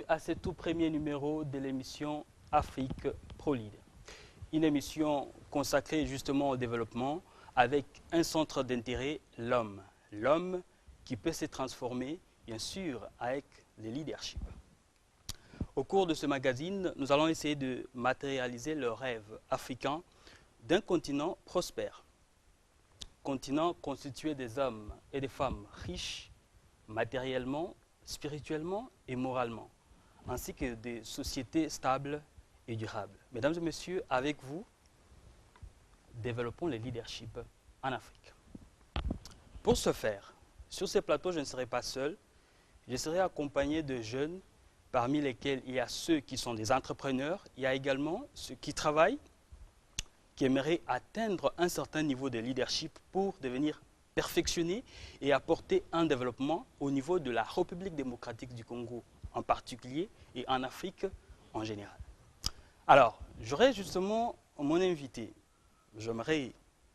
à ce tout premier numéro de l'émission Afrique ProLead. Une émission consacrée justement au développement avec un centre d'intérêt, l'homme. L'homme qui peut se transformer, bien sûr, avec le leadership. Au cours de ce magazine, nous allons essayer de matérialiser le rêve africain d'un continent prospère. Continent constitué des hommes et des femmes riches matériellement, spirituellement et moralement, ainsi que des sociétés stables et durables. Mesdames et messieurs, avec vous, développons le leadership en Afrique. Pour ce faire, sur ces plateaux, je ne serai pas seul, je serai accompagné de jeunes, parmi lesquels il y a ceux qui sont des entrepreneurs, il y a également ceux qui travaillent, qui aimeraient atteindre un certain niveau de leadership pour devenir perfectionnés et apporter un développement au niveau de la République démocratique du Congo en particulier et en Afrique en général. Alors, j'aurai justement mon invité. J'aimerais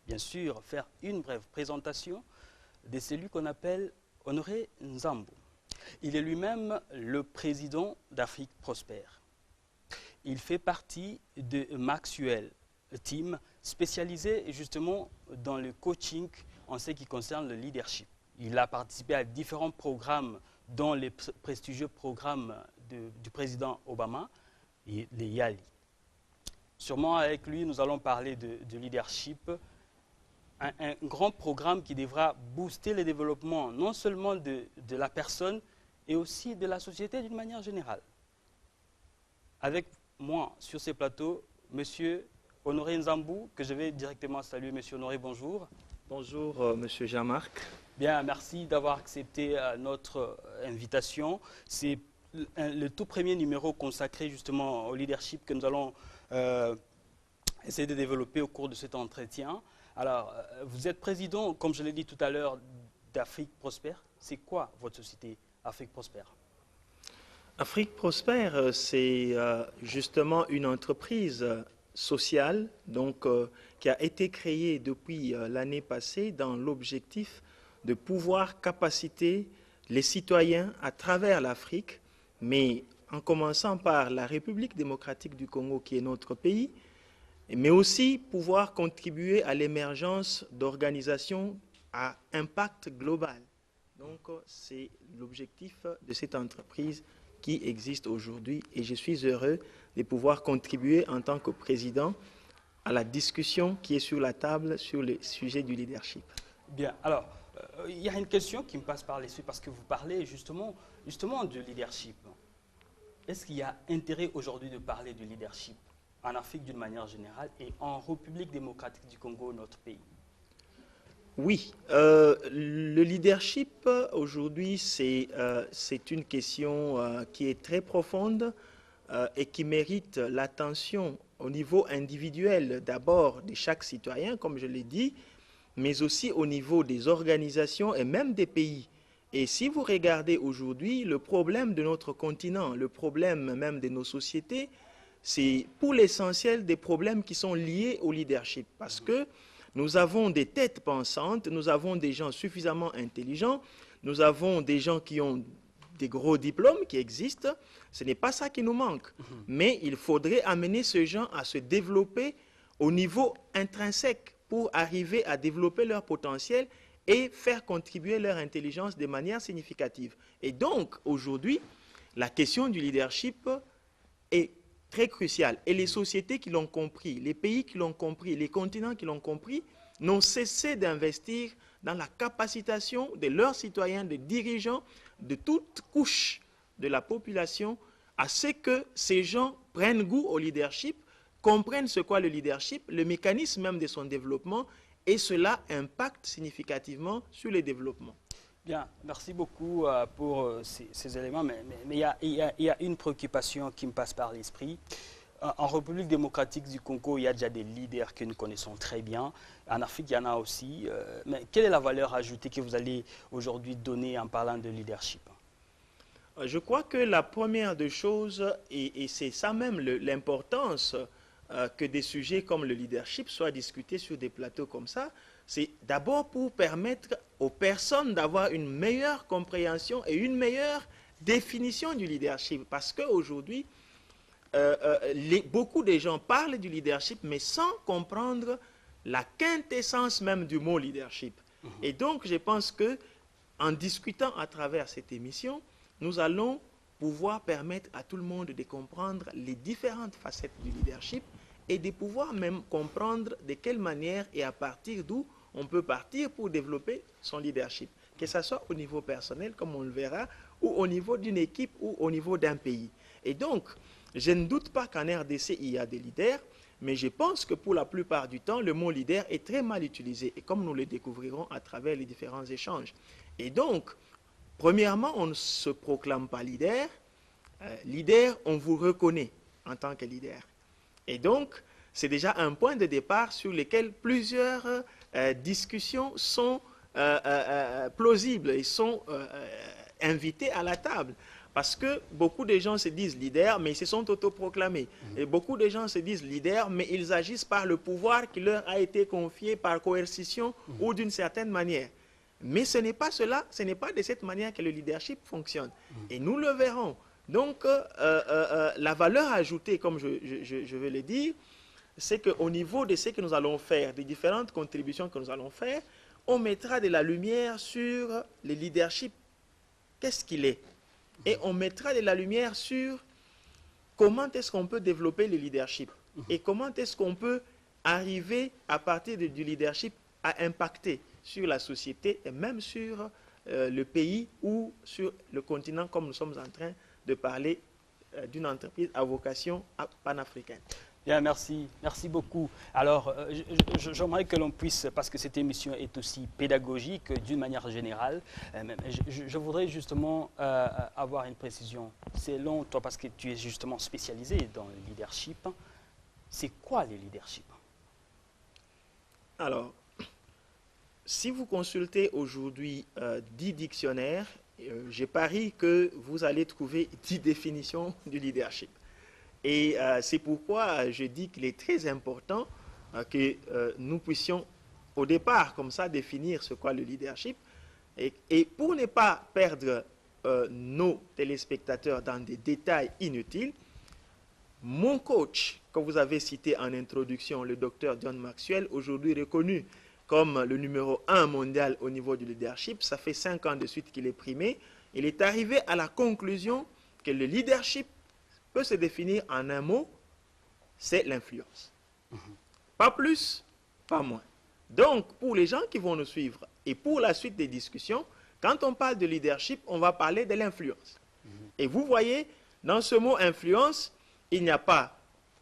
bien sûr faire une brève présentation de celui qu'on appelle Honoré Nzambo. Il est lui-même le président d'Afrique Prospère. Il fait partie de Maxwell Team, spécialisé justement dans le coaching en ce qui concerne le leadership. Il a participé à différents programmes, dont les prestigieux programmes du président Obama et les YALI. Sûrement avec lui, nous allons parler de leadership, un grand programme qui devra booster le développement non seulement de la personne, et aussi de la société d'une manière générale. Avec moi sur ces plateaux, Monsieur Honoré Nzambo, que je vais directement saluer. Monsieur Honoré, bonjour. Bonjour, Monsieur Jean-Marc. Bien, merci d'avoir accepté notre invitation. C'est le tout premier numéro consacré justement au leadership que nous allons essayer de développer au cours de cet entretien. Alors, vous êtes président, comme je l'ai dit tout à l'heure, d'Afrique Prospère. C'est quoi votre société Afrique Prospère? Afrique Prospère, c'est justement une entreprise sociale donc, qui a été créée depuis l'année passée dans l'objectif de pouvoir capaciter les citoyens à travers l'Afrique, mais en commençant par la République démocratique du Congo qui est notre pays, mais aussi pouvoir contribuer à l'émergence d'organisations à impact global. Donc c'est l'objectif de cette entreprise qui existe aujourd'hui et je suis heureux de pouvoir contribuer en tant que président à la discussion qui est sur la table sur le sujet du leadership. Bien, alors, il y a une question qui me passe par l'esprit parce que vous parlez justement du leadership. Est-ce qu'il y a intérêt aujourd'hui de parler du leadership en Afrique d'une manière générale et en République démocratique du Congo, notre pays? Oui, le leadership aujourd'hui, c'est une question qui est très profonde et qui mérite l'attention au niveau individuel d'abord de chaque citoyen, comme je l'ai dit, mais aussi au niveau des organisations et même des pays. Et si vous regardez aujourd'hui le problème de notre continent, le problème même de nos sociétés, c'est pour l'essentiel des problèmes qui sont liés au leadership. Parce que nous avons des têtes pensantes, nous avons des gens suffisamment intelligents, nous avons des gens qui ont des gros diplômes qui existent. Ce n'est pas ça qui nous manque. Mais il faudrait amener ces gens à se développer au niveau intrinsèque pour arriver à développer leur potentiel et faire contribuer leur intelligence de manière significative. Et donc, aujourd'hui, la question du leadership est très crucial. Et les sociétés qui l'ont compris, les pays qui l'ont compris, les continents qui l'ont compris, n'ont cessé d'investir dans la capacitation de leurs citoyens, des dirigeants, de toute couche de la population, à ce que ces gens prennent goût au leadership, comprennent ce qu'est le leadership, le mécanisme même de son développement, et cela impacte significativement sur le développement. Bien, merci beaucoup pour ces éléments, mais il y a une préoccupation qui me passe par l'esprit. En République démocratique du Congo, il y a déjà des leaders que nous connaissons très bien. En Afrique, il y en a aussi. Mais quelle est la valeur ajoutée que vous allez aujourd'hui donner en parlant de leadership? Je crois que la première des choses, et c'est ça même l'importance que des sujets comme le leadership soient discutés sur des plateaux comme ça, c'est d'abord pour permettre aux personnes d'avoir une meilleure compréhension et une meilleure définition du leadership. Parce qu'aujourd'hui, beaucoup de gens parlent du leadership, mais sans comprendre la quintessence même du mot leadership. Et donc, je pense que en discutant à travers cette émission, nous allons pouvoir permettre à tout le monde de comprendre les différentes facettes du leadership et de pouvoir même comprendre de quelle manière et à partir d'où on peut partir pour développer son leadership. Que ce soit au niveau personnel, comme on le verra, ou au niveau d'une équipe ou au niveau d'un pays. Et donc, je ne doute pas qu'en RDC, il y a des leaders, mais je pense que pour la plupart du temps, le mot leader est très mal utilisé, et comme nous le découvrirons à travers les différents échanges. Et donc, premièrement, on ne se proclame pas leader. Leader, on vous reconnaît en tant que leader. Et donc, c'est déjà un point de départ sur lequel plusieurs discussions sont plausibles et sont invitées à la table. Parce que beaucoup de gens se disent leaders, mais ils se sont autoproclamés. Et beaucoup de gens se disent leaders, mais ils agissent par le pouvoir qui leur a été confié par coercition ou d'une certaine manière. Mais ce n'est pas cela, ce n'est pas de cette manière que le leadership fonctionne. Et nous le verrons. Donc, la valeur ajoutée, comme je vais le dire, c'est qu'au niveau de ce que nous allons faire, des différentes contributions que nous allons faire, on mettra de la lumière sur le leadership. Qu'est-ce qu'il est? Et on mettra de la lumière sur comment est-ce qu'on peut développer le leadership. Et comment est-ce qu'on peut arriver, à partir du leadership, à impacter sur la société et même sur le pays ou sur le continent, comme nous sommes en train de parler d'une entreprise à vocation panafricaine. Bien, merci. Merci beaucoup. Alors, j'aimerais que l'on puisse, parce que cette émission est aussi pédagogique d'une manière générale, je voudrais justement avoir une précision. Selon toi, parce que tu es justement spécialisé dans le leadership, c'est quoi le leadership? Alors, si vous consultez aujourd'hui 10 dictionnaires, je parie que vous allez trouver 10 définitions du leadership. Et c'est pourquoi je dis qu'il est très important que nous puissions au départ comme ça définir ce qu'est le leadership. Et pour ne pas perdre nos téléspectateurs dans des détails inutiles, mon coach, que vous avez cité en introduction, le docteur John Maxwell, aujourd'hui reconnu comme le numéro 1 mondial au niveau du leadership, ça fait 5 ans de suite qu'il est primé, il est arrivé à la conclusion que le leadership peut se définir en un mot, c'est l'influence. Pas plus, pas moins. Donc, pour les gens qui vont nous suivre et pour la suite des discussions, quand on parle de leadership, on va parler de l'influence. Et vous voyez, dans ce mot influence, il n'y a pas,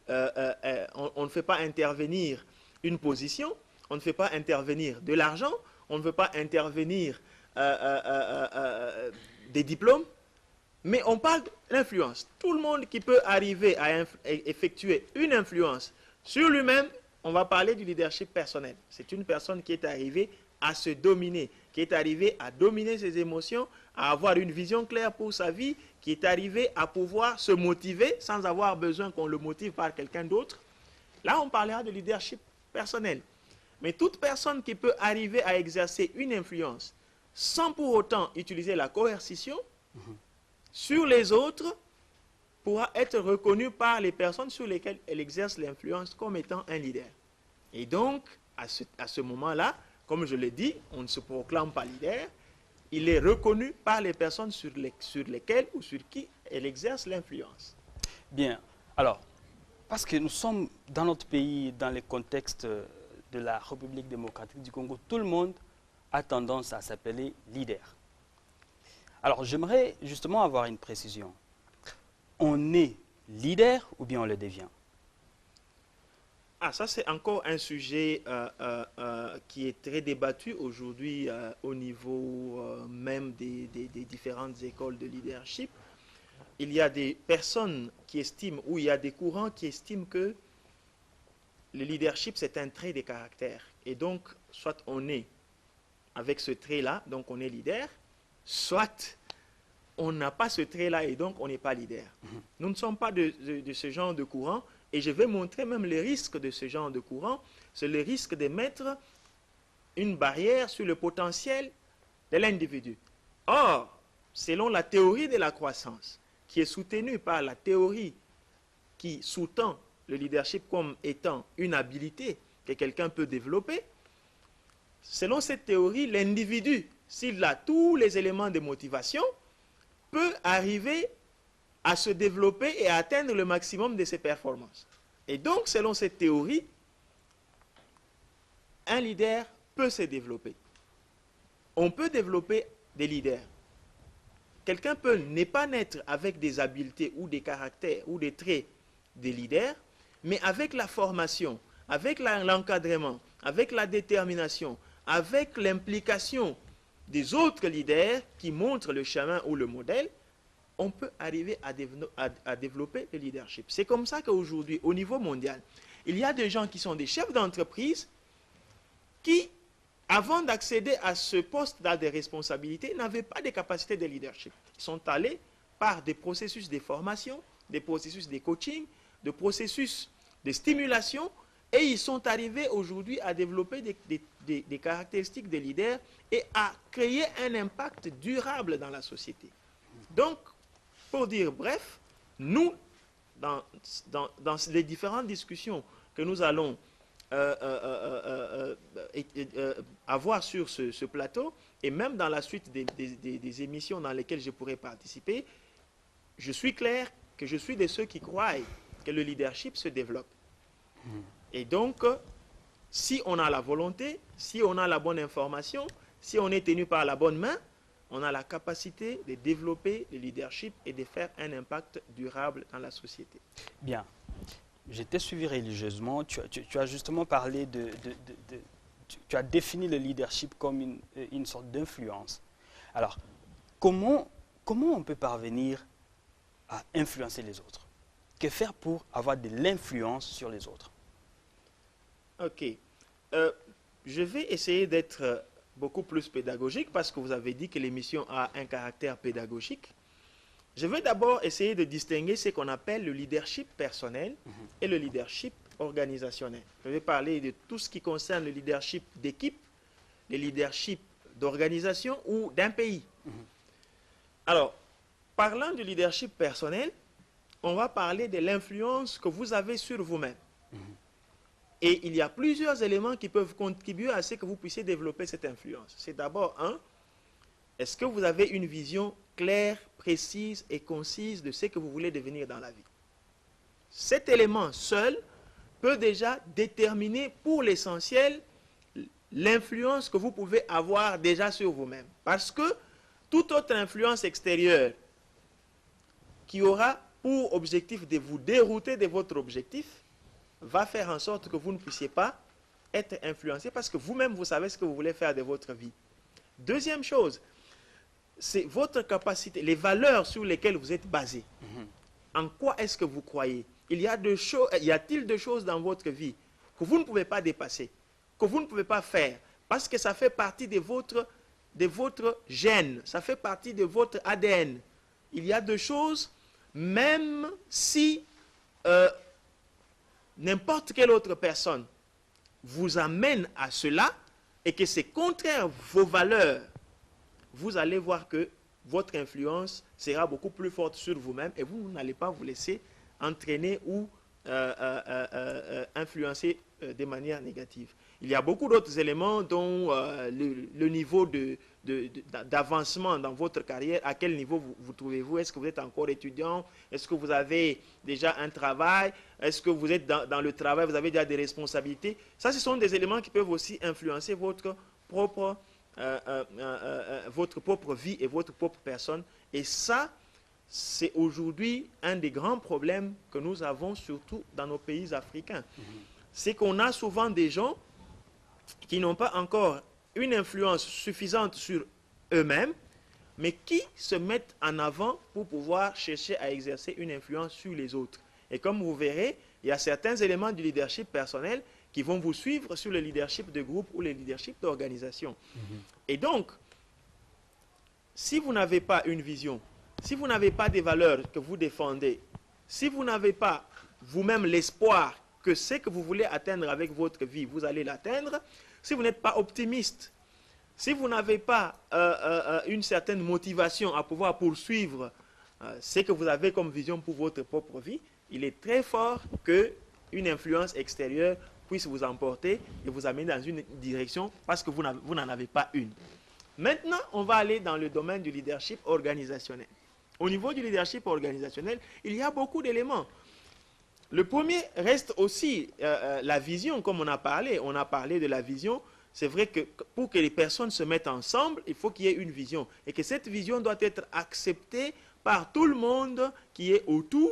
on ne fait pas intervenir une position, on ne fait pas intervenir de l'argent, on ne veut pas intervenir des diplômes, mais on parle de l'influence. Tout le monde qui peut arriver à effectuer une influence sur lui-même, on va parler du leadership personnel. C'est une personne qui est arrivée à se dominer, qui est arrivée à dominer ses émotions, à avoir une vision claire pour sa vie, qui est arrivée à pouvoir se motiver sans avoir besoin qu'on le motive par quelqu'un d'autre. Là, on parlera de leadership personnel. Mais toute personne qui peut arriver à exercer une influence sans pour autant utiliser la coercition sur les autres pourra être reconnue par les personnes sur lesquelles elle exerce l'influence comme étant un leader. Et donc, à ce moment-là, comme je l'ai dit, on ne se proclame pas leader, il est reconnu par les personnes sur lesquelles ou sur qui elle exerce l'influence. Bien. Alors, parce que nous sommes dans notre pays, dans le contexte de la République démocratique du Congo, tout le monde a tendance à s'appeler leader. Alors, j'aimerais justement avoir une précision. On est leader ou bien on le devient? Ah, ça c'est encore un sujet qui est très débattu aujourd'hui au niveau même des différentes écoles de leadership. Il y a des personnes qui estiment, ou il y a des courants qui estiment que le leadership c'est un trait de caractère. Et donc, soit on est avec ce trait-là, donc on est leader, soit on n'a pas ce trait-là et donc on n'est pas leader. Nous ne sommes pas de ce genre de courant et je vais montrer même les risques de ce genre de courant. C'est le risque de mettre une barrière sur le potentiel de l'individu. Or, selon la théorie de la croissance, qui est soutenue par la théorie qui sous-tend le leadership comme étant une habilité que quelqu'un peut développer, selon cette théorie, l'individu, s'il a tous les éléments de motivation, peut arriver à se développer et à atteindre le maximum de ses performances. Et donc, selon cette théorie, un leader peut se développer. On peut développer des leaders. Quelqu'un peut ne pas naître avec des habiletés ou des caractères ou des traits des leaders, mais avec la formation, avec l'encadrement, avec la détermination, avec l'implication des autres leaders qui montrent le chemin ou le modèle, on peut arriver à développer le leadership. C'est comme ça qu'aujourd'hui, au niveau mondial, il y a des gens qui sont des chefs d'entreprise qui, avant d'accéder à ce poste de responsabilité, n'avaient pas de capacité de leadership. Ils sont allés par des processus de formation, des processus de coaching, des processus de stimulation, et ils sont arrivés aujourd'hui à développer des caractéristiques de leaders et à créer un impact durable dans la société. Donc, pour dire bref, nous, dans les différentes discussions que nous allons avoir sur ce plateau, et même dans la suite des émissions dans lesquelles je pourrais participer, je suis clair que je suis de ceux qui croient que le leadership se développe. Et donc, si on a la volonté, si on a la bonne information, si on est tenu par la bonne main, on a la capacité de développer le leadership et de faire un impact durable dans la société. Bien. Je t'ai suivi religieusement. Tu as justement parlé tu as défini le leadership comme une sorte d'influence. Alors, comment on peut parvenir à influencer les autres? Que faire pour avoir de l'influence sur les autres? Ok. Je vais essayer d'être beaucoup plus pédagogique parce que vous avez dit que l'émission a un caractère pédagogique. Je vais d'abord essayer de distinguer ce qu'on appelle le leadership personnel et le leadership organisationnel. Je vais parler de tout ce qui concerne le leadership d'équipe, le leadership d'organisation ou d'un pays. Alors, parlant du leadership personnel, on va parler de l'influence que vous avez sur vous-même. Et il y a plusieurs éléments qui peuvent contribuer à ce que vous puissiez développer cette influence. C'est d'abord, est-ce que vous avez une vision claire, précise et concise de ce que vous voulez devenir dans la vie? Cet élément seul peut déjà déterminer pour l'essentiel l'influence que vous pouvez avoir déjà sur vous-même. Parce que toute autre influence extérieure qui aura pour objectif de vous dérouter de votre objectif va faire en sorte que vous ne puissiez pas être influencé parce que vous-même, vous savez ce que vous voulez faire de votre vie. Deuxième chose, c'est votre capacité, les valeurs sur lesquelles vous êtes basé. En quoi est-ce que vous croyez? Y a-t-il des choses dans votre vie que vous ne pouvez pas dépasser, que vous ne pouvez pas faire, parce que ça fait partie de votre gène, ça fait partie de votre ADN. Il y a des choses, même si n'importe quelle autre personne vous amène à cela et que c'est contraire à vos valeurs, vous allez voir que votre influence sera beaucoup plus forte sur vous-même et vous n'allez pas vous laisser entraîner ou influencer de manière négative. Il y a beaucoup d'autres éléments dont le niveau d'avancement dans votre carrière, à quel niveau vous trouvez-vous? Est-ce que vous êtes encore étudiant? Est-ce que vous avez déjà un travail? Est-ce que vous êtes dans le travail, vous avez déjà des responsabilités? Ça, ce sont des éléments qui peuvent aussi influencer votre propre vie et votre propre personne. Et ça, c'est aujourd'hui un des grands problèmes que nous avons, surtout dans nos pays africains. C'est qu'on a souvent des gens qui n'ont pas encore une influence suffisante sur eux-mêmes, mais qui se mettent en avant pour pouvoir chercher à exercer une influence sur les autres. Et comme vous verrez, il y a certains éléments du leadership personnel qui vont vous suivre sur le leadership de groupe ou le leadership d'organisation. Et donc, si vous n'avez pas une vision, si vous n'avez pas des valeurs que vous défendez, si vous n'avez pas vous-même l'espoir que ce que vous voulez atteindre avec votre vie, vous allez l'atteindre, si vous n'êtes pas optimiste, Si vous n'avez pas une certaine motivation à pouvoir poursuivre ce que vous avez comme vision pour votre propre vie, il est très fort qu'une influence extérieure puisse vous emporter et vous amener dans une direction parce que vous n'en avez pas une. Maintenant, on va aller dans le domaine du leadership organisationnel. Au niveau du leadership organisationnel, il y a beaucoup d'éléments. Le premier reste aussi la vision, comme on a parlé. On a parlé de la vision. C'est vrai que pour que les personnes se mettent ensemble, il faut qu'il y ait une vision. Et que cette vision doit être acceptée par tout le monde qui est autour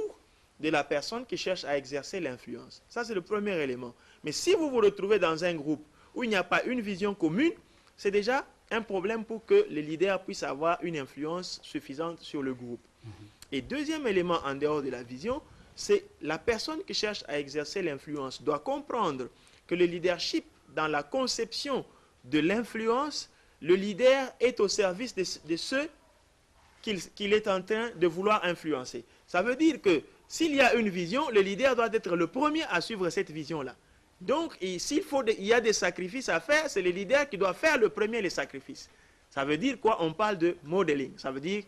de la personne qui cherche à exercer l'influence. Ça, c'est le premier élément. Mais si vous vous retrouvez dans un groupe où il n'y a pas une vision commune, c'est déjà un problème pour que les leaders puissent avoir une influence suffisante sur le groupe. Et deuxième élément en dehors de la vision, c'est la personne qui cherche à exercer l'influence doit comprendre que le leadership, dans la conception de l'influence, le leader est au service de ceux qu'il est en train de vouloir influencer. Ça veut dire que s'il y a une vision, le leader doit être le premier à suivre cette vision-là. Donc, il y a des sacrifices à faire, c'est le leader qui doit faire le premier les sacrifices. Ça veut dire quoi? On parle de modeling, ça veut dire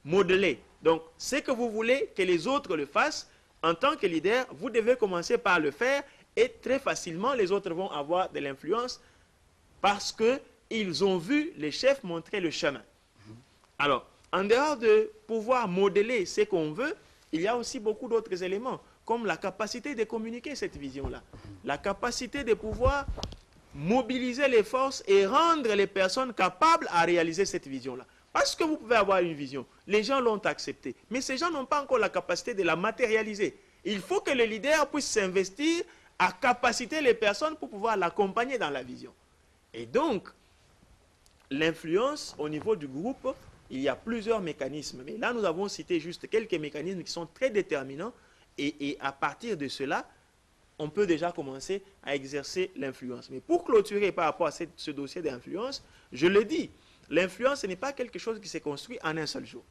modeler. Donc, ce que vous voulez que les autres le fassent, en tant que leader, vous devez commencer par le faire et très facilement, les autres vont avoir de l'influence parce qu'ils ont vu les chefs montrer le chemin. Alors, en dehors de pouvoir modeler ce qu'on veut, il y a aussi beaucoup d'autres éléments, comme la capacité de communiquer cette vision-là, la capacité de pouvoir mobiliser les forces et rendre les personnes capables à réaliser cette vision-là. Parce que vous pouvez avoir une vision, les gens l'ont acceptée, mais ces gens n'ont pas encore la capacité de la matérialiser. Il faut que le leader puisse s'investir à capaciter les personnes pour pouvoir l'accompagner dans la vision. Et donc, l'influence au niveau du groupe, il y a plusieurs mécanismes. Mais là, nous avons cité juste quelques mécanismes qui sont très déterminants. Et à partir de cela, on peut déjà commencer à exercer l'influence. Mais pour clôturer par rapport à ce dossier d'influence, je le dis, l'influence, ce n'est pas quelque chose qui s'est construit en un seul jour.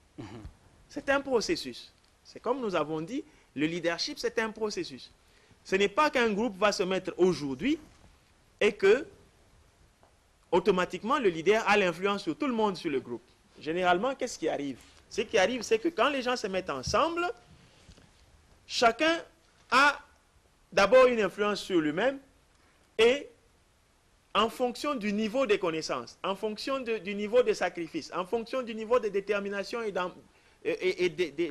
C'est un processus. C'est comme nous avons dit, le leadership, c'est un processus. Ce n'est pas qu'un groupe va se mettre aujourd'hui et que, automatiquement, le leader a l'influence sur tout le monde sur le groupe. Généralement, qu'est-ce qui arrive? Ce qui arrive, c'est que quand les gens se mettent ensemble, chacun a d'abord une influence sur lui-même et en fonction du niveau de connaissances, en fonction du niveau de sacrifice, en fonction du niveau de détermination et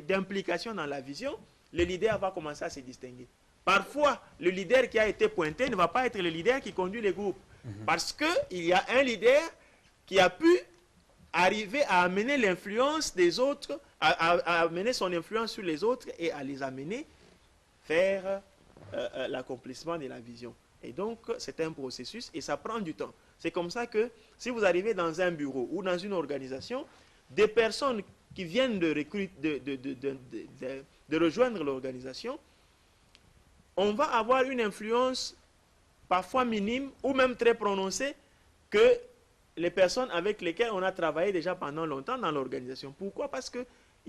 d'implication dans la vision, le leader va commencer à se distinguer. Parfois, le leader qui a été pointé ne va pas être le leader qui conduit les groupes. Parce qu'il y a un leader qui a pu arriver à amener l'influence des autres, à amener son influence sur les autres et à les amener vers l'accomplissement de la vision. Et donc, c'est un processus et ça prend du temps. C'est comme ça que si vous arrivez dans un bureau ou dans une organisation, des personnes qui viennent de rejoindre l'organisation, on va avoir une influence parfois minime ou même très prononcée que les personnes avec lesquelles on a travaillé déjà pendant longtemps dans l'organisation. Pourquoi? Parce qu'il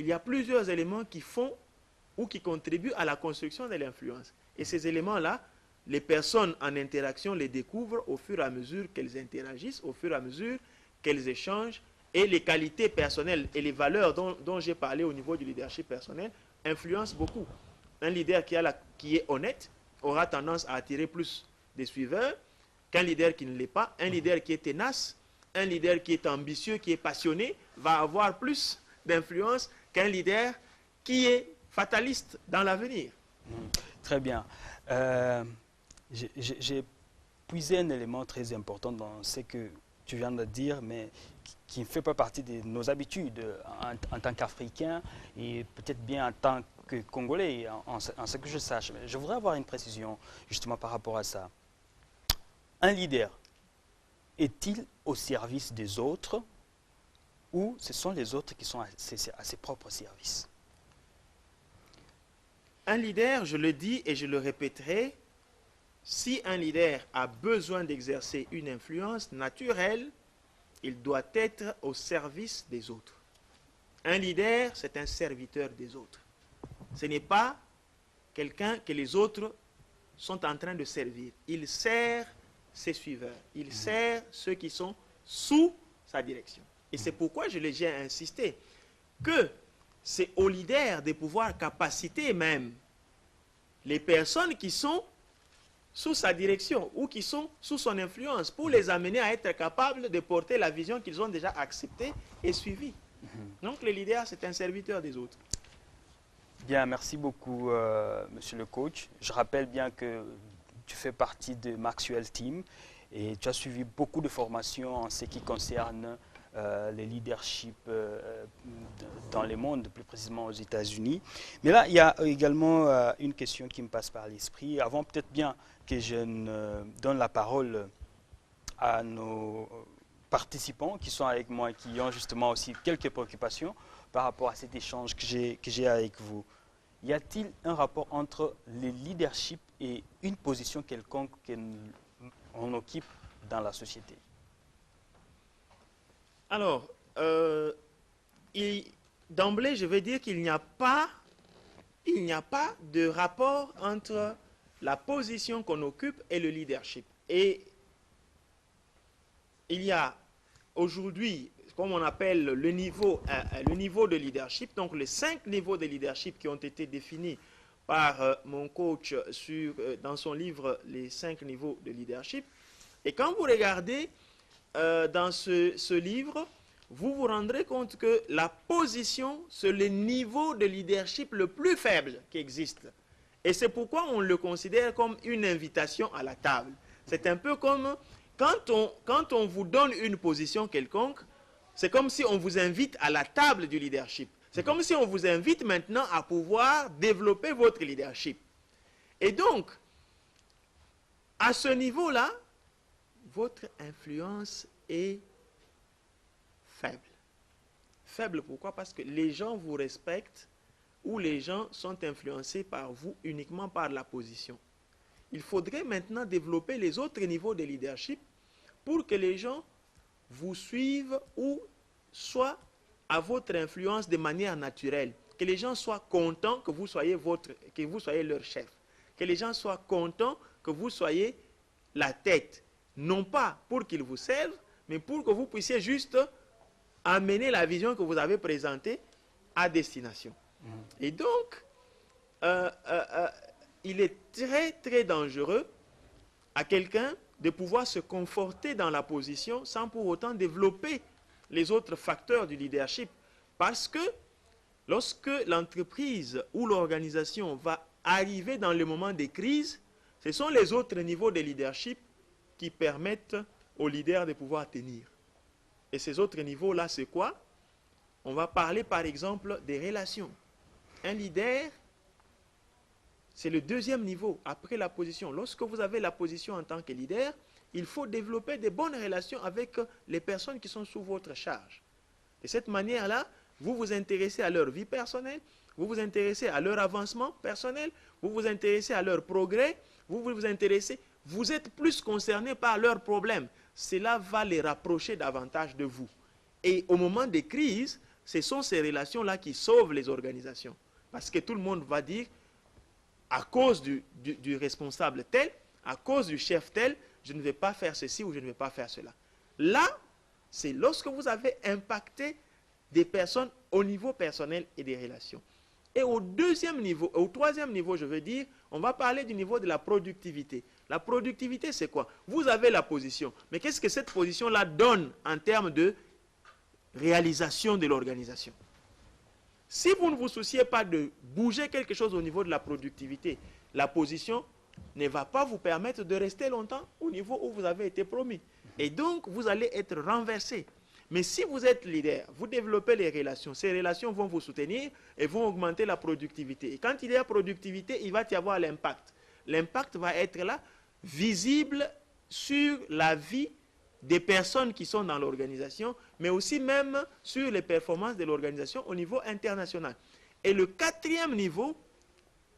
y a plusieurs éléments qui font ou qui contribuent à la construction de l'influence. Et ces éléments-là, les personnes en interaction les découvrent au fur et à mesure qu'elles interagissent, au fur et à mesure qu'elles échangent, et les qualités personnelles et les valeurs dont j'ai parlé au niveau du leadership personnel influencent beaucoup. Un leader qui est honnête aura tendance à attirer plus de suiveurs qu'un leader qui ne l'est pas. Un leader qui est tenace, un leader qui est ambitieux, qui est passionné, va avoir plus d'influence qu'un leader qui est fataliste dans l'avenir. Très bien. J'ai puisé un élément très important dans ce que tu viens de dire, mais qui ne fait pas partie de nos habitudes en tant qu'Africains et peut-être bien en tant que Congolais, en ce que je sache. Mais je voudrais avoir une précision justement par rapport à ça. Un leader est-il au service des autres ou ce sont les autres qui sont à ses propres services? Un leader, je le dis et je le répéterai, si un leader a besoin d'exercer une influence naturelle, il doit être au service des autres. Un leader, c'est un serviteur des autres. Ce n'est pas quelqu'un que les autres sont en train de servir. Il sert ses suiveurs. Il sert ceux qui sont sous sa direction. Et c'est pourquoi j'ai insisté que c'est au leader de pouvoir capaciter même les personnes qui sont sous sa direction ou qui sont sous son influence pour les amener à être capables de porter la vision qu'ils ont déjà acceptée et suivie. Donc le leader, c'est un serviteur des autres. Bien, merci beaucoup, monsieur le coach. Je rappelle bien que tu fais partie de Maxwell Team et tu as suivi beaucoup de formations en ce qui concerne le leadership dans le monde, plus précisément aux États-Unis. Mais là, il y a également une question qui me passe par l'esprit. Avant peut-être bien que je ne donne la parole à nos participants qui sont avec moi et qui ont justement aussi quelques préoccupations par rapport à cet échange que j'ai avec vous. Y a-t-il un rapport entre le leadership et une position quelconque qu'on occupe dans la société? Alors, d'emblée, je vais dire qu'il n'y a pas de rapport entre la position qu'on occupe et le leadership. Et il y a aujourd'hui, comme on appelle le niveau de leadership, donc les 5 niveaux de leadership qui ont été définis par mon coach dans son livre « Les 5 niveaux de leadership ». Et quand vous regardez dans ce livre, vous vous rendrez compte que la position, c'est le niveau de leadership le plus faible qui existe. Et c'est pourquoi on le considère comme une invitation à la table. C'est un peu comme quand on vous donne une position quelconque, c'est comme si on vous invite à la table du leadership. C'est comme si on vous invite maintenant à pouvoir développer votre leadership. Et donc, à ce niveau-là, votre influence est faible. Faible pourquoi? Parce que les gens vous respectent ou les gens sont influencés par vous uniquement par la position. Il faudrait maintenant développer les autres niveaux de leadership pour que les gens vous suivent ou soient à votre influence de manière naturelle. Que les gens soient contents que vous soyez leur chef. Que les gens soient contents que vous soyez la tête. Non pas pour qu'ils vous servent, mais pour que vous puissiez juste amener la vision que vous avez présentée à destination. Et donc, il est très très dangereux à quelqu'un de pouvoir se conforter dans la position sans pour autant développer les autres facteurs du leadership. Parce que lorsque l'entreprise ou l'organisation va arriver dans le moment des crises, ce sont les autres niveaux de leadership qui permettent aux leaders de pouvoir tenir. Et ces autres niveaux-là, c'est quoi? On va parler par exemple des relations. Un leader, c'est le deuxième niveau après la position. Lorsque vous avez la position en tant que leader, il faut développer de bonnes relations avec les personnes qui sont sous votre charge. De cette manière-là, vous vous intéressez à leur vie personnelle, vous vous intéressez à leur avancement personnel, vous vous intéressez à leur progrès, vous êtes plus concerné par leurs problèmes. Cela va les rapprocher davantage de vous. Et au moment des crises, ce sont ces relations-là qui sauvent les organisations. Parce que tout le monde va dire, à cause du responsable tel, à cause du chef tel, je ne vais pas faire ceci ou je ne vais pas faire cela. Là, c'est lorsque vous avez impacté des personnes au niveau personnel et des relations. Et au troisième niveau, je veux dire, on va parler du niveau de la productivité. La productivité, c'est quoi? Vous avez la position. Mais qu'est-ce que cette position-là donne en termes de réalisation de l'organisation? Si vous ne vous souciez pas de bouger quelque chose au niveau de la productivité, la position ne va pas vous permettre de rester longtemps au niveau où vous avez été promis. Et donc, vous allez être renversé. Mais si vous êtes leader, vous développez les relations. Ces relations vont vous soutenir et vont augmenter la productivité. Et quand il y a productivité, il va y avoir l'impact. L'impact va être là, visible sur la vie des personnes qui sont dans l'organisation, mais aussi même sur les performances de l'organisation au niveau international. Et le quatrième niveau,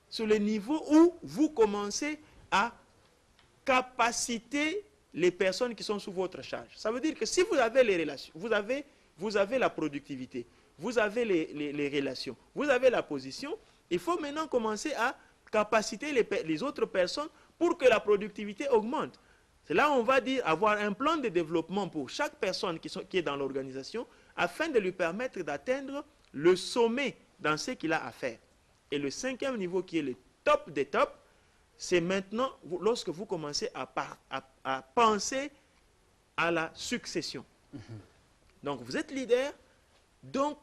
c'est le niveau où vous commencez à capaciter les personnes qui sont sous votre charge. Ça veut dire que si vous avez les relations, vous avez la productivité, vous avez les relations, vous avez la position, il faut maintenant commencer à capaciter les autres personnes pour que la productivité augmente. C'est là où on va dire avoir un plan de développement pour chaque personne qui est dans l'organisation afin de lui permettre d'atteindre le sommet dans ce qu'il a à faire. Et le 5e niveau qui est le top des tops, c'est maintenant lorsque vous commencez à penser à la succession. Donc vous êtes leader, donc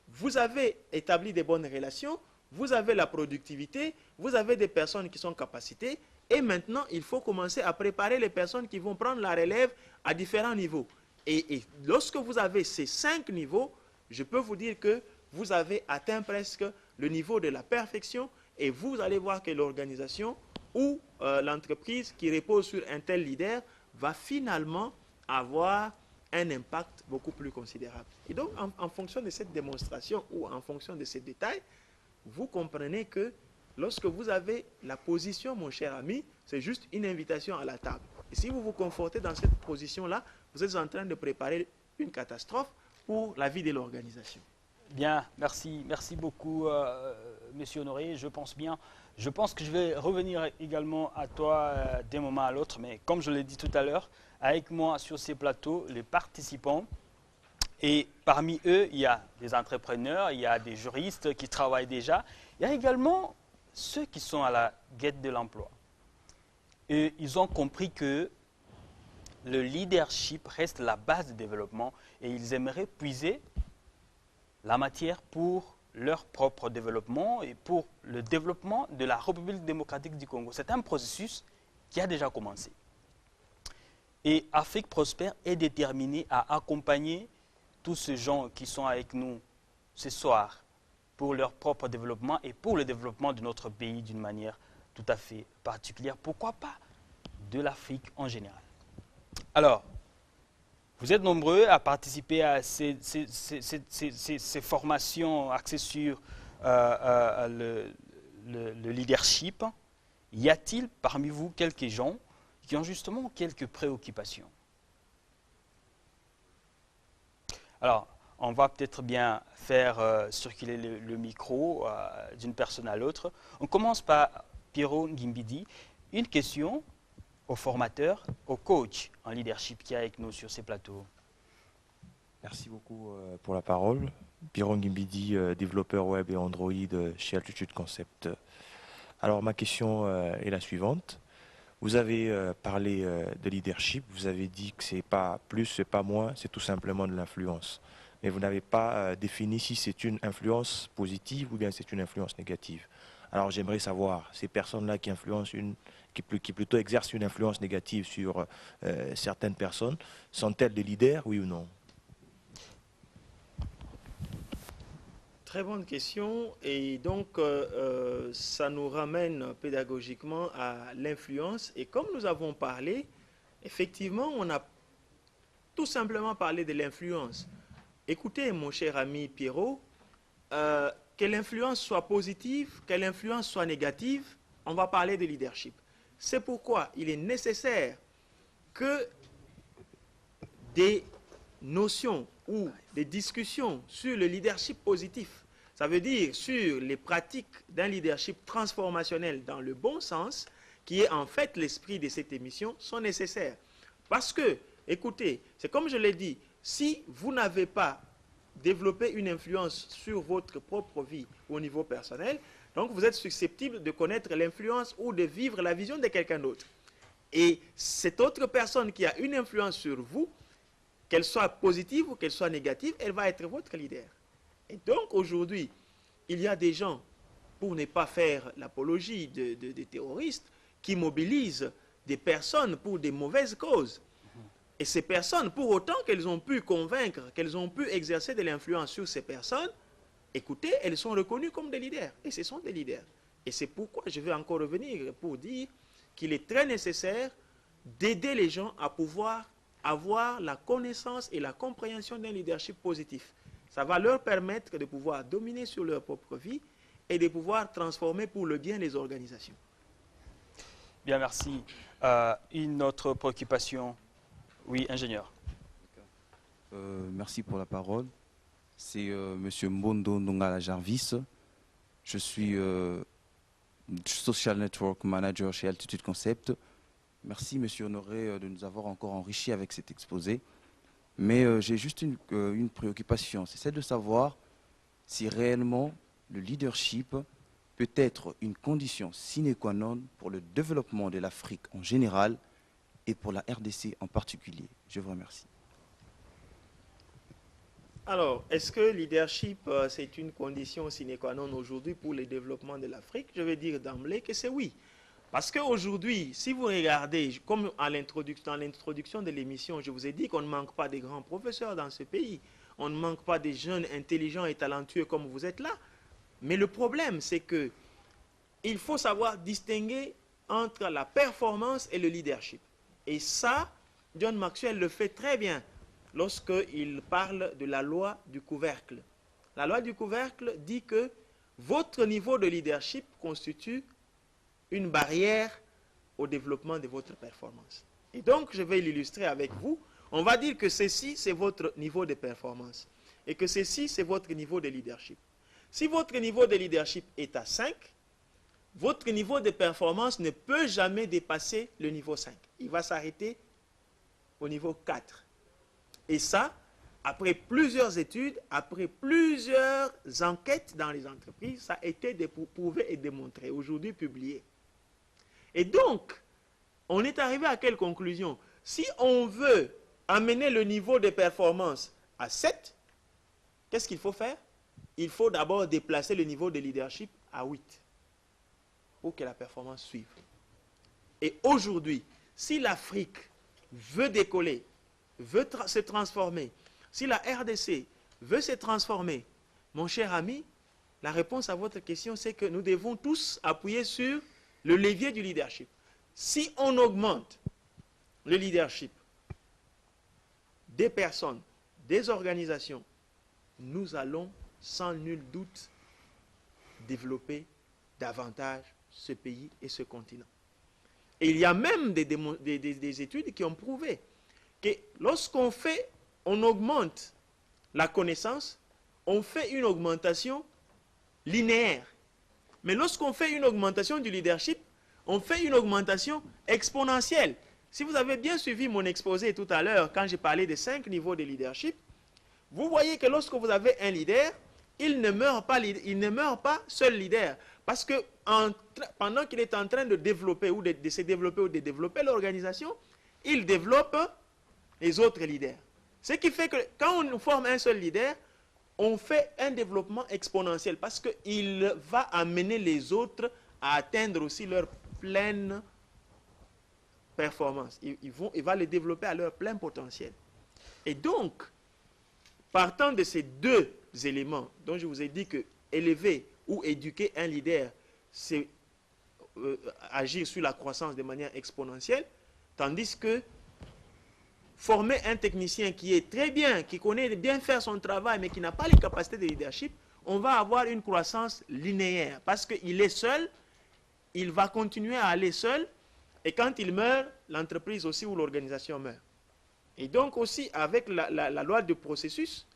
vous avez établi des bonnes relations, vous avez la productivité, vous avez des personnes qui sont capacitées, et maintenant il faut commencer à préparer les personnes qui vont prendre la relève à différents niveaux. Et lorsque vous avez ces 5 niveaux, je peux vous dire que vous avez atteint presque le niveau de la perfection, et vous allez voir que l'organisation ou l'entreprise qui repose sur un tel leader va finalement avoir un impact beaucoup plus considérable. Et donc, en fonction de cette démonstration ou en fonction de ces détails, vous comprenez que lorsque vous avez la position, mon cher ami, c'est juste une invitation à la table. Et si vous vous confortez dans cette position-là, vous êtes en train de préparer une catastrophe pour la vie de l'organisation. Bien, merci beaucoup, Monsieur Honoré. Je pense que je vais revenir également à toi d'un moment à l'autre, mais comme je l'ai dit tout à l'heure, avec moi sur ces plateaux, les participants, et parmi eux, il y a des entrepreneurs, il y a des juristes qui travaillent déjà, il y a également ceux qui sont à la quête de l'emploi. Et ils ont compris que le leadership reste la base du développement et ils aimeraient puiser la matière pour leur propre développement et pour le développement de la République démocratique du Congo. C'est un processus qui a déjà commencé. Et Afrique Prospère est déterminée à accompagner tous ces gens qui sont avec nous ce soir pour leur propre développement et pour le développement de notre pays d'une manière tout à fait particulière. Pourquoi pas de l'Afrique en général. Alors, vous êtes nombreux à participer à ces formations axées sur le leadership. Y a-t-il parmi vous quelques gens qui ont justement quelques préoccupations? Alors, on va peut-être bien faire circuler le micro d'une personne à l'autre. On commence par Pierrot Ngimbidi. Une question aux formateurs, aux coachs en leadership qui est avec nous sur ces plateaux. Merci beaucoup pour la parole. Pierrot Ngimbidi, développeur web et Android chez Altitude Concept. Alors ma question est la suivante. Vous avez parlé de leadership, vous avez dit que c'est pas plus, c'est pas moins, c'est tout simplement de l'influence. Mais vous n'avez pas défini si c'est une influence positive ou bien c'est une influence négative. Alors j'aimerais savoir, ces personnes-là qui influencent qui plutôt exercent une influence négative sur certaines personnes, sont-elles des leaders, oui ou non? Très bonne question, et donc ça nous ramène pédagogiquement à l'influence. Et comme nous avons parlé, effectivement, on a tout simplement parlé de l'influence. Écoutez, mon cher ami Pierrot, que l'influence soit positive, que l'influence soit négative, on va parler de leadership. C'est pourquoi il est nécessaire que des notions ou des discussions sur le leadership positif, ça veut dire sur les pratiques d'un leadership transformationnel dans le bon sens, qui est en fait l'esprit de cette émission, sont nécessaires. Parce que, écoutez, c'est comme je l'ai dit, si vous n'avez pas développé une influence sur votre propre vie au niveau personnel, donc vous êtes susceptible de connaître l'influence ou de vivre la vision de quelqu'un d'autre. Et cette autre personne qui a une influence sur vous, qu'elle soit positive ou qu'elle soit négative, elle va être votre leader. Et donc aujourd'hui, il y a des gens, pour ne pas faire l'apologie des terroristes, qui mobilisent des personnes pour des mauvaises causes. Et ces personnes, pour autant qu'elles ont pu convaincre, qu'elles ont pu exercer de l'influence sur ces personnes, écoutez, elles sont reconnues comme des leaders. Et ce sont des leaders. Et c'est pourquoi je vais encore revenir pour dire qu'il est très nécessaire d'aider les gens à pouvoir avoir la connaissance et la compréhension d'un leadership positif. Ça va leur permettre de pouvoir dominer sur leur propre vie et de pouvoir transformer pour le bien les organisations. Bien, merci. Une autre préoccupation? Oui, ingénieur. Merci pour la parole. C'est Monsieur Mbondo Ndongala Jarvis. Je suis Social Network Manager chez Altitude Concept. Merci, Monsieur Honoré, de nous avoir encore enrichis avec cet exposé. Mais j'ai juste une préoccupation, c'est celle de savoir si réellement le leadership peut être une condition sine qua non pour le développement de l'Afrique en général et pour la RDC en particulier. Je vous remercie. Alors, est-ce que le leadership, c'est une condition sine qua non aujourd'hui pour le développement de l'Afrique? Je vais dire d'emblée que c'est oui. Parce qu'aujourd'hui, si vous regardez, comme dans l'introduction de l'émission, je vous ai dit qu'on ne manque pas de grands professeurs dans ce pays. On ne manque pas de jeunes intelligents et talentueux comme vous êtes là. Mais le problème, c'est que il faut savoir distinguer entre la performance et le leadership. Et ça, John Maxwell le fait très bien lorsqu'il parle de la loi du couvercle. La loi du couvercle dit que votre niveau de leadership constitue une barrière au développement de votre performance. Et donc, je vais l'illustrer avec vous. On va dire que ceci, c'est votre niveau de performance. Et que ceci, c'est votre niveau de leadership. Si votre niveau de leadership est à 5, votre niveau de performance ne peut jamais dépasser le niveau 5. Il va s'arrêter au niveau 4. Et ça, après plusieurs études, après plusieurs enquêtes dans les entreprises, ça a été prouvé et démontré, aujourd'hui publié. Et donc, on est arrivé à quelle conclusion? Si on veut amener le niveau de performance à 7, qu'est-ce qu'il faut faire? Il faut d'abord déplacer le niveau de leadership à 8 pour que la performance suive. Et aujourd'hui, si l'Afrique veut décoller, veut se transformer, si la RDC veut se transformer, mon cher ami, la réponse à votre question, c'est que nous devons tous appuyer sur le levier du leadership. Si on augmente le leadership des personnes, des organisations, nous allons sans nul doute développer davantage ce pays et ce continent. Et il y a même des études qui ont prouvé que lorsqu'on augmente la connaissance, on fait une augmentation linéaire. Mais lorsqu'on fait une augmentation du leadership, on fait une augmentation exponentielle. Si vous avez bien suivi mon exposé tout à l'heure, quand j'ai parlé des 5 niveaux de leadership, vous voyez que lorsque vous avez un leader, il ne meurt pas seul leader. Parce que pendant qu'il est en train de développer ou de se développer ou de développer l'organisation, il développe les autres leaders. Ce qui fait que quand on forme un seul leader, on fait un développement exponentiel parce qu'il va amener les autres à atteindre aussi leur pleine performance. Il va les développer à leur plein potentiel. Et donc, partant de ces deux éléments dont je vous ai dit que élever ou éduquer un leader, c'est agir sur la croissance de manière exponentielle, tandis que former un technicien qui est très bien, qui connaît bien faire son travail, mais qui n'a pas les capacités de leadership, on va avoir une croissance linéaire. Parce qu'il est seul, il va continuer à aller seul, et quand il meurt, l'entreprise aussi ou l'organisation meurt. Et donc aussi, avec la loi du processus,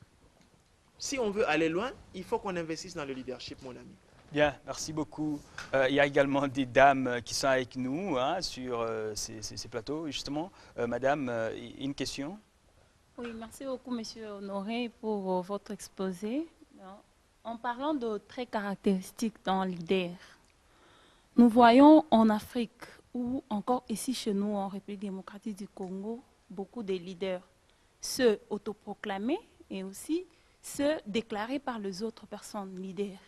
si on veut aller loin, il faut qu'on investisse dans le leadership, mon ami. Bien, merci beaucoup. Il y a également des dames qui sont avec nous sur ces plateaux, justement. Madame, une question? Oui, merci beaucoup, Monsieur Honoré, pour votre exposé. En parlant de traits caractéristiques d'un leader, nous voyons en Afrique ou encore ici chez nous en République démocratique du Congo, beaucoup de leaders, ceux autoproclamés et aussi ceux déclarés par les autres personnes leaders.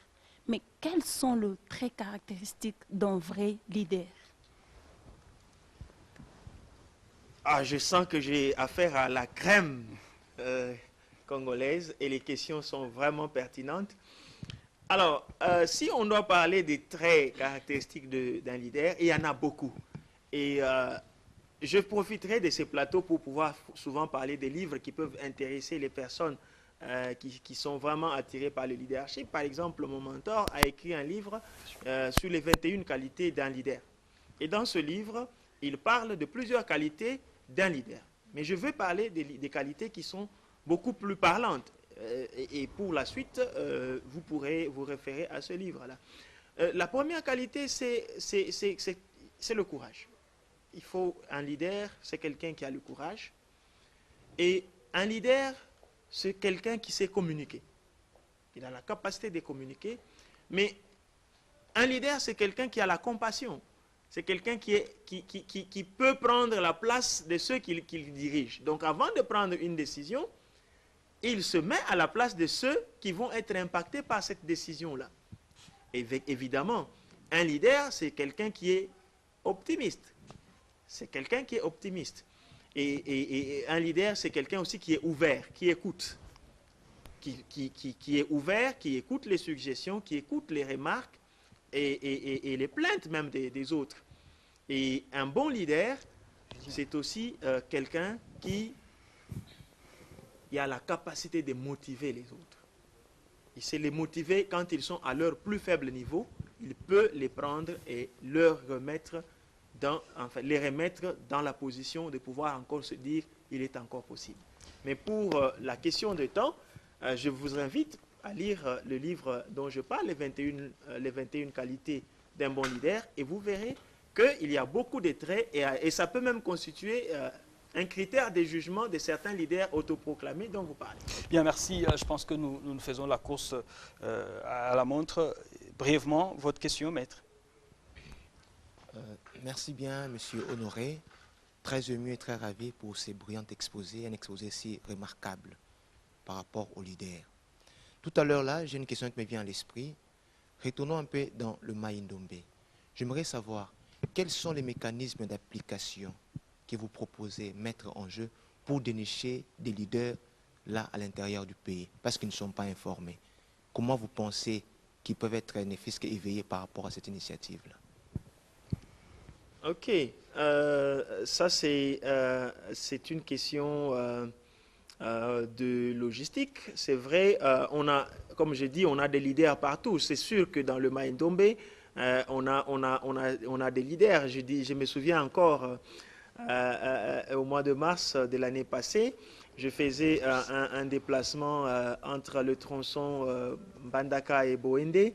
Mais quels sont les traits caractéristiques d'un vrai leader? Ah, je sens que j'ai affaire à la crème congolaise et les questions sont vraiment pertinentes. Alors, si on doit parler des traits caractéristiques d'un leader, il y en a beaucoup. Et je profiterai de ces plateaux pour pouvoir souvent parler des livres qui peuvent intéresser les personnes qui sont vraiment attirées par le leadership. Par exemple, mon mentor a écrit un livre sur les 21 qualités d'un leader. Et dans ce livre, il parle de plusieurs qualités d'un leader. Mais je veux parler des qualités qui sont beaucoup plus parlantes. Et pour la suite, vous pourrez vous référer à ce livre-là. La première qualité, c'est le courage. un leader, c'est quelqu'un qui a le courage. Et un leader, c'est quelqu'un qui sait communiquer. Il a la capacité de communiquer. Mais un leader, c'est quelqu'un qui a la compassion. C'est quelqu'un qui peut prendre la place de ceux qu'il dirige. Donc avant de prendre une décision, il se met à la place de ceux qui vont être impactés par cette décision-là. Évidemment, un leader, c'est quelqu'un qui est optimiste. C'est quelqu'un qui est optimiste. Et un leader, c'est quelqu'un aussi qui est ouvert, qui écoute. Qui est ouvert, qui écoute les suggestions, qui écoute les remarques et les plaintes même des autres. Et un bon leader, c'est aussi quelqu'un qui a la capacité de motiver les autres. Il sait les motiver quand ils sont à leur plus faible niveau. Il peut les prendre et les remettre dans la position de pouvoir encore se dire il est encore possible. Mais pour la question de temps, je vous invite à lire le livre dont je parle, les 21 qualités d'un bon leader, et vous verrez qu'il y a beaucoup de traits, et ça peut même constituer un critère de jugement de certains leaders autoproclamés dont vous parlez. Bien, merci. Je pense que nous faisons la course à la montre. Brièvement, votre question, maître. Merci bien, Monsieur Honoré. Très ému et très ravi pour ces brillants exposés, un exposé si remarquable par rapport aux leaders. Tout à l'heure là, j'ai une question qui me vient à l'esprit. Retournons un peu dans le Maïndombe. J'aimerais savoir quels sont les mécanismes d'application que vous proposez mettre en jeu pour dénicher des leaders là à l'intérieur du pays, parce qu'ils ne sont pas informés. Comment vous pensez qu'ils peuvent être bénéfiques et éveillés par rapport à cette initiative-là? Ok, ça c'est une question de logistique. C'est vrai, comme je dis, on a des leaders partout. C'est sûr que dans le Maïndombe, on a des leaders. Je me souviens encore, au mois de mars de l'année passée, je faisais un déplacement entre le tronçon Mbandaka et Boende.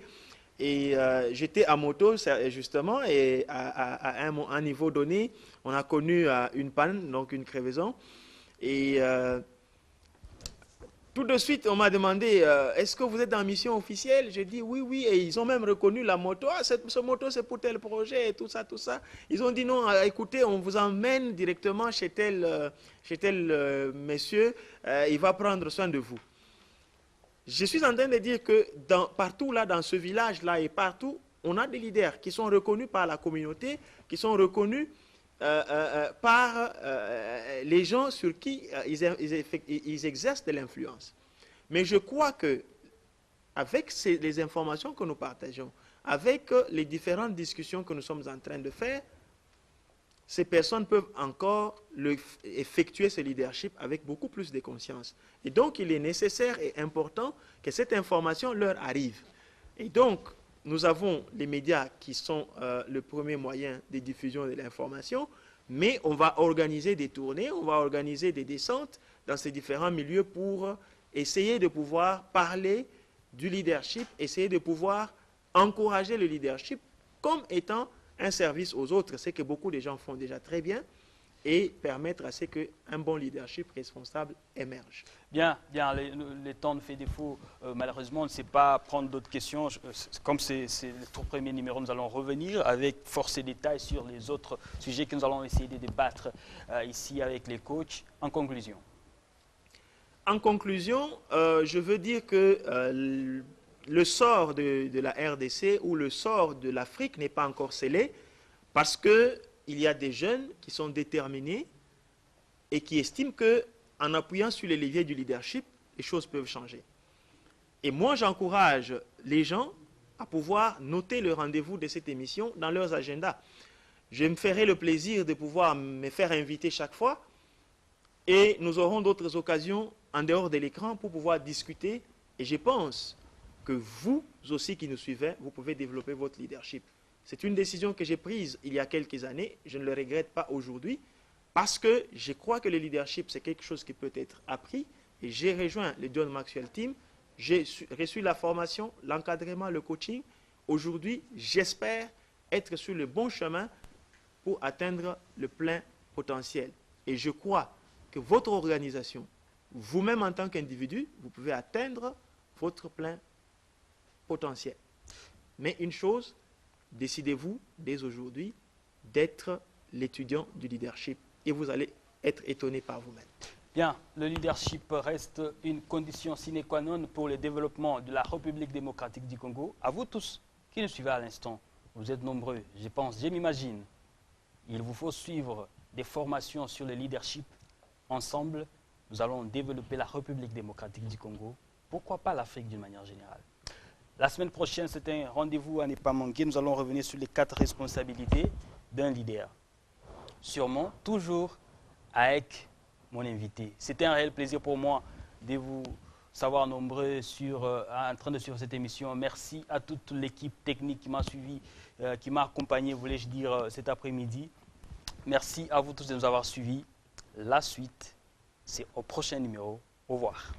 Et j'étais à moto, justement, et à un niveau donné, on a connu une panne, donc une crevaison. Et tout de suite, on m'a demandé, est-ce que vous êtes en mission officielle? J'ai dit oui, oui, et ils ont même reconnu la moto. Ah, ce moto, c'est pour tel projet, et tout ça, tout ça. Ils ont dit non, écoutez, on vous emmène directement chez tel monsieur, il va prendre soin de vous. Je suis en train de dire que partout là, dans ce village-là et partout, on a des leaders qui sont reconnus par la communauté, qui sont reconnus par les gens sur qui ils exercent de l'influence. Mais je crois que avec les informations que nous partageons, avec les différentes discussions que nous sommes en train de faire, ces personnes peuvent encore effectuer ce leadership avec beaucoup plus de conscience. Et donc, il est nécessaire et important que cette information leur arrive. Et donc, nous avons les médias qui sont le premier moyen de diffusion de l'information, mais on va organiser des tournées, on va organiser des descentes dans ces différents milieux pour essayer de pouvoir parler du leadership, essayer de pouvoir encourager le leadership comme étant un service aux autres, c'est que beaucoup de gens font déjà très bien, et permettre à ce qu'un bon leadership responsable émerge. Bien, les temps nous fait défaut. Malheureusement, on ne sait pas prendre d'autres questions. Comme c'est le tout premier numéro, nous allons revenir avec force et détails sur les autres sujets que nous allons essayer de débattre ici avec les coachs. En conclusion. En conclusion, je veux dire que le sort de la RDC ou le sort de l'Afrique n'est pas encore scellé parce qu'il y a des jeunes qui sont déterminés et qui estiment qu'en appuyant sur les leviers du leadership, les choses peuvent changer. Et moi, j'encourage les gens à pouvoir noter le rendez-vous de cette émission dans leurs agendas. Je me ferai le plaisir de pouvoir me faire inviter chaque fois et nous aurons d'autres occasions en dehors de l'écran pour pouvoir discuter. Et je pense que vous aussi qui nous suivez, vous pouvez développer votre leadership. C'est une décision que j'ai prise il y a quelques années, je ne le regrette pas aujourd'hui, parce que je crois que le leadership, c'est quelque chose qui peut être appris, et j'ai rejoint le John Maxwell Team, j'ai reçu la formation, l'encadrement, le coaching. Aujourd'hui, j'espère être sur le bon chemin pour atteindre le plein potentiel. Et je crois que votre organisation, vous-même en tant qu'individu, vous pouvez atteindre votre plein potentiel. Mais une chose, décidez-vous dès aujourd'hui d'être l'étudiant du leadership et vous allez être étonné par vous-même. Bien, le leadership reste une condition sine qua non pour le développement de la République démocratique du Congo. À vous tous qui nous suivez à l'instant, vous êtes nombreux, je pense, je m'imagine. Il vous faut suivre des formations sur le leadership. Ensemble, nous allons développer la République démocratique du Congo. Pourquoi pas l'Afrique d'une manière générale? La semaine prochaine, c'est un rendez-vous à ne pas manquer. Nous allons revenir sur les 4 responsabilités d'un leader. Sûrement, toujours avec mon invité. C'était un réel plaisir pour moi de vous savoir nombreux en train de suivre cette émission. Merci à toute l'équipe technique qui m'a suivi, qui m'a accompagné, voulais-je dire, cet après-midi. Merci à vous tous de nous avoir suivis. La suite, c'est au prochain numéro. Au revoir.